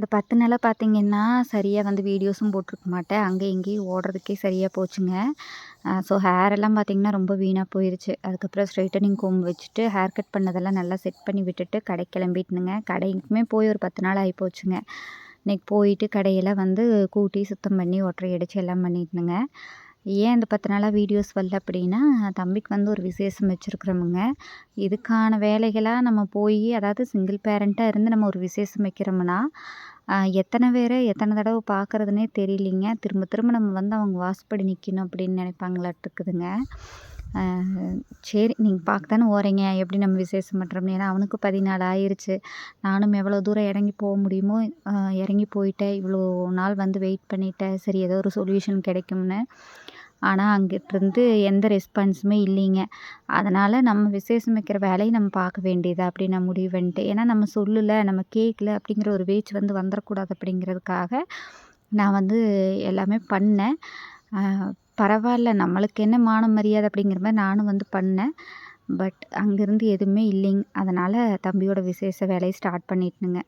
இந்த 10 நாளா பார்த்தீங்கன்னா, சரியா வந்து வீடியோஸும் போட்டிருக்க மாட்டேன். அங்க இங்கேயும் ஓடுறதுக்கே சரியா போச்சுங்க. ஸோ ஹேர் எல்லாம் பார்த்தீங்கன்னா, ரொம்ப வீணா போயிருச்சு. அதுக்கப்புறம் ஸ்ட்ரெய்ட்டனிங் கோம்ப் வச்சுட்டு, ஹேர் கட் பண்ணதெல்லாம் நல்லா செட் பண்ணி விட்டுட்டு, கடைக்கு கிளம்பிட்டேனுங்க. கடைக்குமே போய் ஒரு 10 நாள் ஆயிப்போச்சுங்க. இன்னைக்கு போயிட்டு கடையெல்லாம் வந்து கூட்டி, சுத்தம் பண்ணி, ஒட்டறை அடிச்சு எல்லாம் பண்ணிட்டேனுங்க. ஏன் இந்த 10 நாளா வீடியோஸ் வரல அப்படின்னா, தம்பிக்கு வந்து ஒரு விசேஷம் வச்சிருக்கிறோமுங்க. இதுக்கான வேலைகளா நம்ம போயி அதாவது சிங்கிள் பேரண்ட்டா இருந்து நம்ம ஒரு விசேஷம் வைக்கிறோம்னா, எத்தன பேர எத்தன தடவ பார்க்குறதுன்னே தெரியலிங்க. திரும்ப திரும்ப நம்ம வந்து அவங்க வாசப்படி நிக்கணும் அப்படின்னு நினைப்பாங்களாட்டுருக்குதுங்க. அ சரி நீங்க பார்க்க தானே போறீங்க, எப்படி நம்ம விசேஷம் பண்ணுறோம்னு. ஏன்னா அவனுக்கு 14 ஆயிருச்சு. நானும் எவ்வளோ தூரம் இறங்கி போக முடியுமோ அ இறங்கி போயிட்டேன். இவ்வளோ நாள் வந்து வெயிட் பண்ணிட்டேன். சரி ஏதோ ஒரு சொல்யூஷன் கிடைக்கும்னு. ஆனா அங்கிட்டிருந்து எந்த ரெஸ்பான்ஸுமே இல்லைங்க. அதனால நம்ம விசேஷம் வைக்கிற வேலைய நம்ம பார்க்க வேண்டியதா அப்படின்னு நான் முடிவு பண்ணிட்டேன். ஏன்னா நம்ம சொல்லல, நம்ம கேட்கல அப்படிங்கிற ஒரு பேச்சு வந்து வந்துரக்கூடாது அப்படிங்கிறதுக்காக, நான் வந்து எல்லாமே பண்ணேன். அ பரவால்ல நம்மளுக்கு என்ன மான மரியாதை அப்படிங்கிற மாரி நானும் வந்து பண்ணேன். பட் அங்கேருந்து எதுவுமே இல்லைங்க. அதனால தம்பியோட விசேஷ வேலைய ஸ்டார்ட் பண்ணிட்டேனுங்க.